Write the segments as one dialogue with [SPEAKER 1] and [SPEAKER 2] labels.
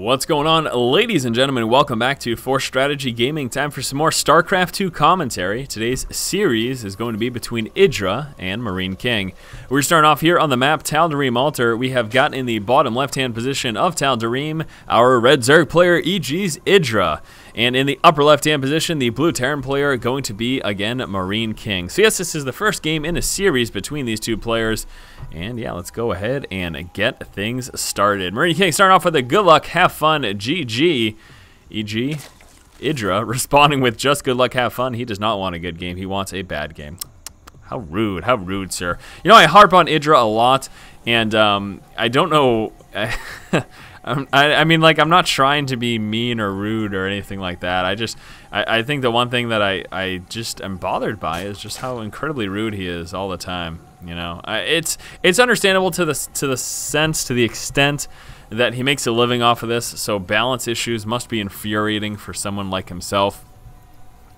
[SPEAKER 1] What's going on, ladies and gentlemen? Welcome back to Force Strategy Gaming. Time for some more StarCraft 2 commentary. Today's series is going to be between IdrA and MarineKing. We're starting off here on the map, Tal'Darim Altar. We have got in the bottom left-hand position of Tal'Darim our red Zerg player, EG's IdrA. And in the upper left-hand position, the blue Terran player going to be, again, MarineKing. So yes, this is the first game in a series between these two players. And yeah, let's go ahead and get things started. MarineKing starting off with a good luck, have fun, GG. EG, IdrA, responding with just good luck, have fun. He does not want a good game. He wants a bad game. How rude, sir. You know, I harp on IdrA a lot, and I don't know... I mean, like, I'm not trying to be mean or rude or anything like that. I think the one thing that I just am bothered by is just how incredibly rude he is all the time. You know, it's understandable to the extent that he makes a living off of this. So balance issues must be infuriating for someone like himself.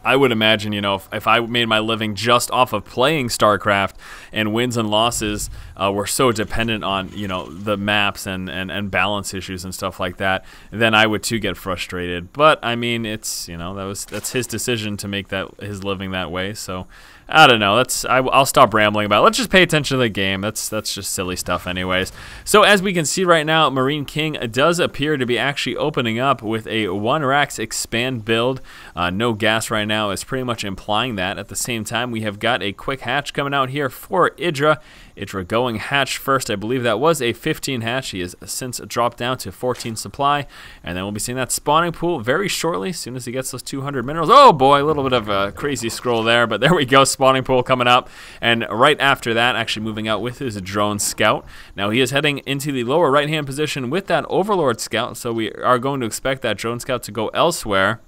[SPEAKER 1] I would imagine, you know, if I made my living just off of playing StarCraft and wins and losses were so dependent on, you know, the maps and balance issues and stuff like that, then I would too get frustrated. But I mean, it's, you know, that's his decision to make that his living that way. So I don't know. I'll stop rambling about it. Let's just pay attention to the game. That's just silly stuff anyways. So as we can see right now, MarineKing does appear to be actually opening up with a 1-Rax expand build. No gas right now is pretty much implying that. At the same time, we have got a quick hatch coming out here for IdrA. IdrA going hatch first. I believe that was a 15 hatch. He has since dropped down to 14 supply. And then we'll be seeing that spawning pool very shortly, as soon as he gets those 200 minerals. Oh boy, a little bit of a crazy scroll there, but there we go, spawning pool coming up. And right after that, actually moving out with his drone scout. Now he is heading into the lower right-hand position with that Overlord scout, so we are going to expect that drone scout to go elsewhere,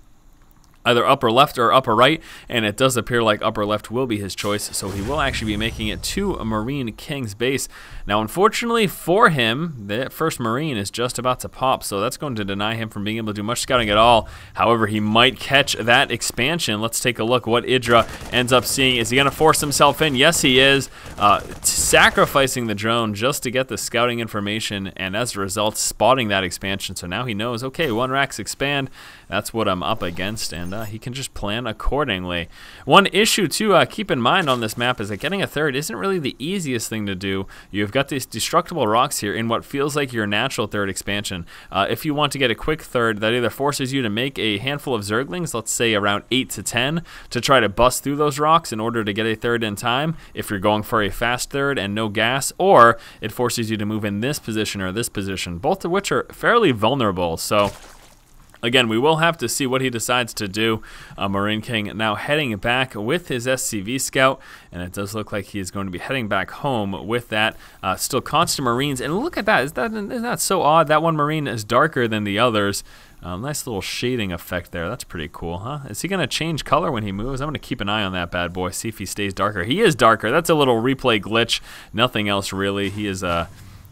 [SPEAKER 1] either upper left or upper right, and it does appear like upper left will be his choice, so he will actually be making it to MarineKing's base. Now, unfortunately for him, the first Marine is just about to pop, so that's going to deny him from being able to do much scouting at all. However, he might catch that expansion. Let's take a look what IdrA ends up seeing. Is he going to force himself in? Yes, he is, sacrificing the drone just to get the scouting information, and as a result, spotting that expansion. So now he knows, okay, 1-Rax expand, that's what I'm up against, and he can just plan accordingly. One issue to keep in mind on this map is that getting a third isn't really the easiest thing to do. You've got these destructible rocks here in what feels like your natural third expansion. If you want to get a quick third, that either forces you to make a handful of Zerglings, let's say around 8 to 10, to try to bust through those rocks in order to get a third in time, if you're going for a fast third and no gas, or it forces you to move in this position or this position, both of which are fairly vulnerable. So again, we will have to see what he decides to do. MarineKing now heading back with his SCV scout, and it does look like he is going to be heading back home with that. Still constant Marines, and look at that. Isn't that so odd? That one Marine is darker than the others. Nice little shading effect there. That's pretty cool, huh? Is he going to change color when he moves? I'm going to keep an eye on that bad boy, see if he stays darker. He is darker. That's a little replay glitch. Nothing else really. He is...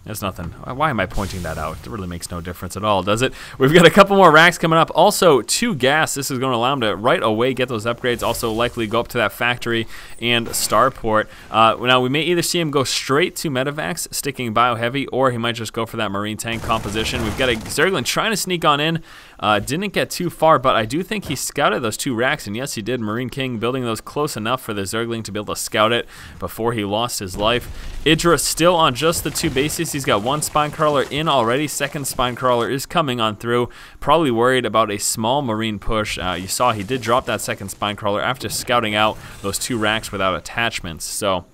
[SPEAKER 1] There's nothing. Why am I pointing that out? It really makes no difference at all, does it? We've got a couple more racks coming up. Also, 2 gas. This is going to allow him to right away get those upgrades. Also, likely go up to that factory and starport. Now, we may either see him go straight to Medivacs, sticking bio heavy, or he might just go for that marine tank composition. We've got a Zerglin trying to sneak on in. Didn't get too far, but I do think he scouted those 2 racks, and yes, he did. MarineKing building those close enough for the Zergling to be able to scout it before he lost his life. IdrA still on just the 2 bases. He's got 1 spine crawler in already. Second spine crawler is coming on through. Probably worried about a small marine push. You saw he did drop that second spine crawler after scouting out those 2 racks without attachments. So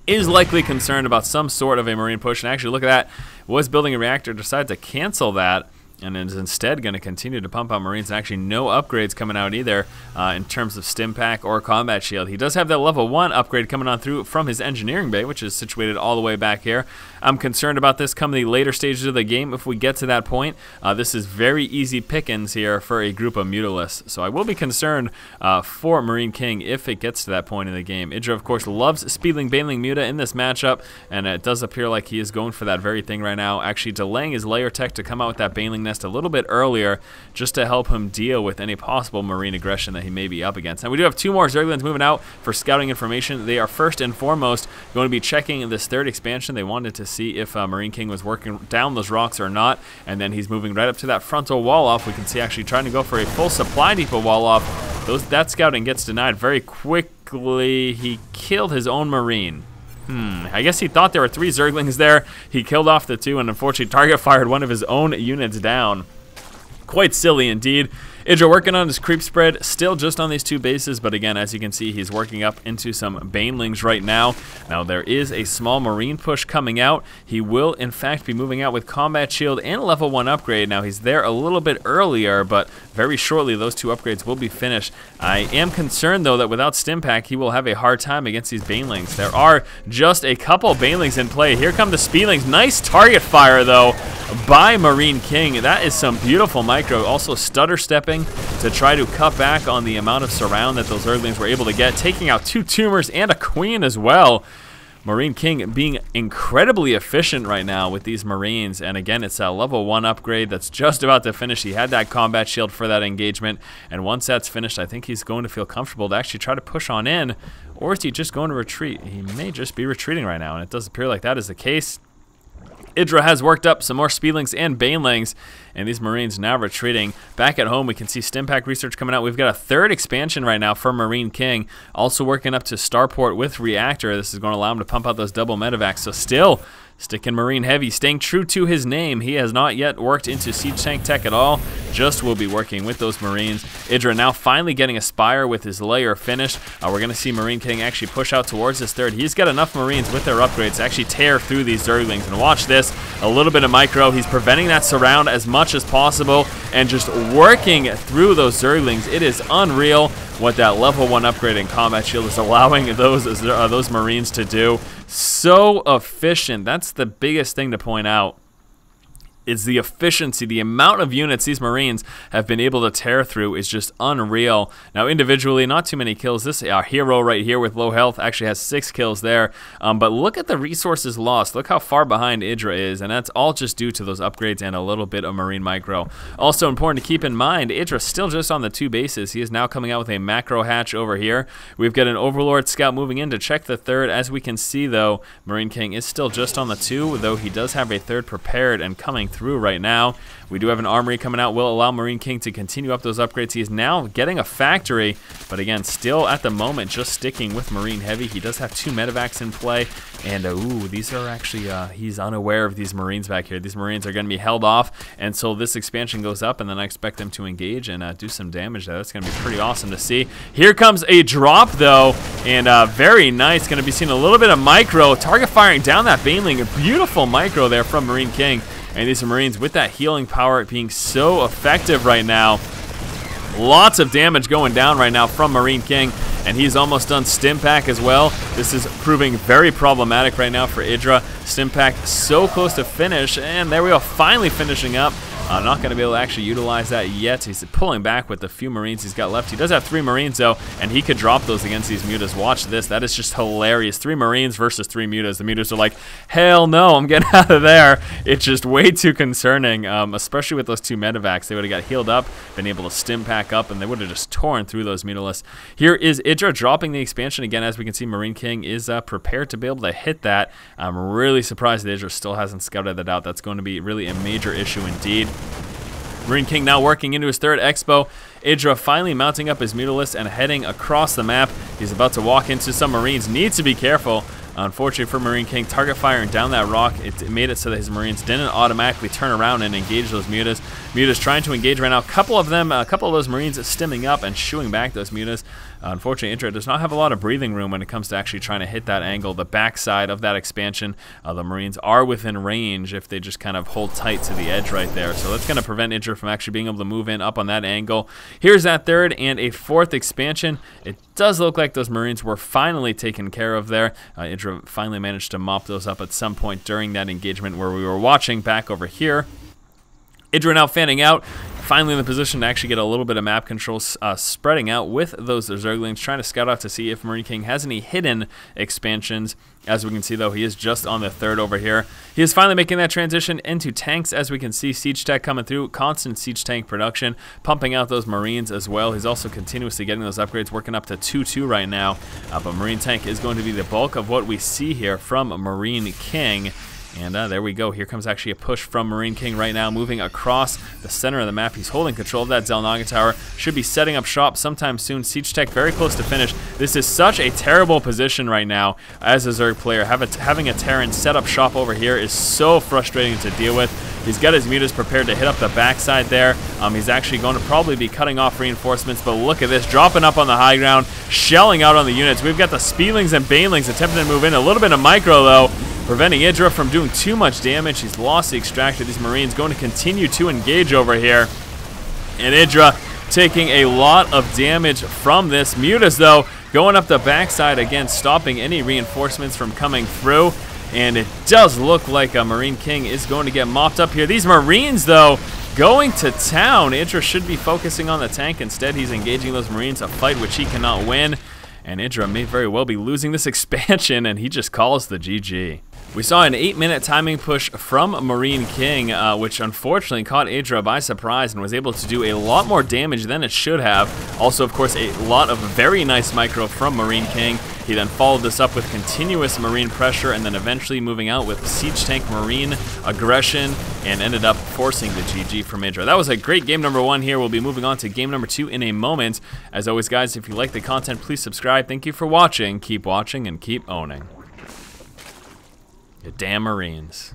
[SPEAKER 1] is likely concerned about some sort of a marine push. And actually, look at that. Was building a reactor, decided to cancel that, and is instead going to continue to pump out Marines, and actually no upgrades coming out either in terms of stim pack or combat shield. He does have that level 1 upgrade coming on through from his engineering bay, which is situated all the way back here. I'm concerned about this come the later stages of the game. If we get to that point, this is very easy pickings here for a group of Mutalisks. So I will be concerned for MarineKing if it gets to that point in the game. IdrA, of course, loves Speedling Baneling Muta in this matchup, and it does appear like he is going for that very thing right now, actually delaying his layer tech to come out with that Baneling nest a little bit earlier just to help him deal with any possible Marine aggression that he may be up against. Now we do have 2 more Zerglings moving out for scouting information. They are first and foremost going to be checking this 3rd expansion. They wanted to see if MarineKing was working down those rocks or not, and then he's moving right up to that frontal wall off. We can see actually trying to go for a full supply depot wall off. That scouting gets denied very quickly. He killed his own Marine. I guess he thought there were 3 Zerglings there. He killed off the 2 and unfortunately target fired one of his own units down. Quite silly indeed. IdrA working on his creep spread, still just on these 2 bases, but again, as you can see, he's working up into some banelings right now. Now, there is a small Marine push coming out. He will, in fact, be moving out with Combat Shield and Level 1 upgrade. Now, he's there a little bit earlier, but very shortly, those 2 upgrades will be finished. I am concerned, though, that without Stimpack, he will have a hard time against these banelings. There are just a couple banelings in play. Here come the speedlings. Nice target fire, though, by MarineKing. That is some beautiful micro. Also stutter stepping to try to cut back on the amount of surround that those Zerglings were able to get, taking out 2 tumors and a queen as well. MarineKing being incredibly efficient right now with these Marines, and again, it's a level 1 upgrade that's just about to finish. He had that combat shield for that engagement, and once that's finished, I think he's going to feel comfortable to actually try to push on in, or is he just going to retreat? He may just be retreating right now, and it does appear like that is the case. IdrA has worked up some more speedlings and banelings, and these Marines now retreating. Back at home, we can see Stimpack research coming out. We've got a 3rd expansion right now for MarineKing, also working up to Starport with Reactor. This is going to allow him to pump out those double medevacs, so still sticking Marine heavy, staying true to his name. He has not yet worked into siege tank tech at all, just will be working with those Marines. IdrA now finally getting a Spire with his layer finished. We're going to see MarineKing actually push out towards this 3rd. He's got enough Marines with their upgrades to actually tear through these Zerglings. And watch this, a little bit of micro. He's preventing that surround as much as possible and just working through those Zerglings. It is unreal what that level 1 upgrade in combat shield is allowing those Marines to do. So efficient. That's the biggest thing to point out. Is the efficiency, the amount of units these Marines have been able to tear through is just unreal. Now, individually, not too many kills. This hero right here with low health actually has 6 kills there. But look at the resources lost. Look how far behind IdrA is, and that's all just due to those upgrades and a little bit of Marine micro. Also important to keep in mind, IdrA still just on the 2 bases. He is now coming out with a macro hatch over here. We've got an Overlord scout moving in to check the 3rd. As we can see, though, MarineKing is still just on the 2, though he does have a 3rd prepared and coming through right now. We do have an armory coming out, will allow MarineKing to continue up those upgrades. He is now getting a factory, but again, still at the moment just sticking with Marine heavy. He does have 2 medevacs in play, and ooh, these are actually, he's unaware of these Marines back here. These Marines are going to be held off until this expansion goes up, and then I expect them to engage and do some damage there. That's going to be pretty awesome to see. Here comes a drop, though, and very nice. Going to be seeing a little bit of micro, target firing down that baneling. A beautiful micro there from MarineKing. And these Marines with that healing power being so effective right now. Lots of damage going down right now from MarineKing, and he's almost done Stimpack as well. This is proving very problematic right now for IdrA. Stimpack so close to finish, and there we go, finally finishing up. Not going to be able to actually utilize that yet. He's pulling back with the few Marines he's got left. He does have 3 Marines, though, and he could drop those against these mutas. Watch this. That is just hilarious. 3 Marines versus 3 mutas. The mutas are like, hell no, I'm getting out of there. It's just way too concerning, especially with those 2 medevacs. They would have got healed up, been able to stim pack up, and they would have just torn through those mutalists. Here is IdrA dropping the expansion. Again, as we can see, MarineKing is prepared to be able to hit that. I'm really surprised that IdrA still hasn't scouted that out. That's going to be really a major issue indeed. MarineKing now working into his 3rd expo. IdrA finally mounting up his mutalist and heading across the map. He's about to walk into some Marines. Needs to be careful. Unfortunately for MarineKing, target firing down that rock, it made it so that his Marines didn't automatically turn around and engage those mutas. Mutas trying to engage right now. A couple of those Marines stimming up and shooing back those mutas. Unfortunately, IdrA does not have a lot of breathing room when it comes to actually trying to hit that angle, the backside of that expansion. The Marines are within range if they just kind of hold tight to the edge right there. So that's going to prevent IdrA from actually being able to move in up on that angle. Here's that 3rd and a 4th expansion. It does look like those Marines were finally taken care of there. IdrA finally managed to mop those up at some point during that engagement where we were watching back over here. IdrA now fanning out. finally in the position to actually get a little bit of map control, spreading out with those Zerglings, trying to scout out to see if MarineKing has any hidden expansions. As we can see, though, he is just on the third over here. He is finally making that transition into tanks. As we can see, Siege Tech coming through, constant Siege Tank production, pumping out those Marines as well. He's also continuously getting those upgrades, working up to 2-2 right now. But Marine Tank is going to be the bulk of what we see here from MarineKing. And there we go. Here comes actually a push from MarineKing right now, moving across the center of the map. He's holding control of that Zelnaga tower. Should be setting up shop sometime soon. Siege Tech very close to finish. This is such a terrible position right now as a Zerg player. Having a Terran set up shop over here is so frustrating to deal with. He's got his mutas prepared to hit up the backside there. He's actually going to probably be cutting off reinforcements, but look at this, dropping up on the high ground, shelling out on the units. We've got the Speedlings and Banelings attempting to move in. A little bit of micro, though, preventing IdrA from doing too much damage. He's lost the extractor. These Marines going to continue to engage over here. And IdrA taking a lot of damage from this. Mutas, though, going up the backside again, stopping any reinforcements from coming through. And it does look like MarineKing is going to get mopped up here. These Marines, though, going to town. IdrA should be focusing on the tank. Instead, he's engaging those Marines, a fight which he cannot win. And IdrA may very well be losing this expansion, and he just calls the GG. We saw an 8-minute timing push from MarineKing, which unfortunately caught IdrA by surprise and was able to do a lot more damage than it should have. Also, of course, a lot of very nice micro from MarineKing. He then followed this up with continuous Marine pressure and then eventually moving out with Siege Tank Marine aggression and ended up forcing the GG from IdrA. That was a great game number 1 here. We'll be moving on to game number 2 in a moment. As always, guys, if you like the content, please subscribe. Thank you for watching. Keep watching and keep owning. You damn Marines.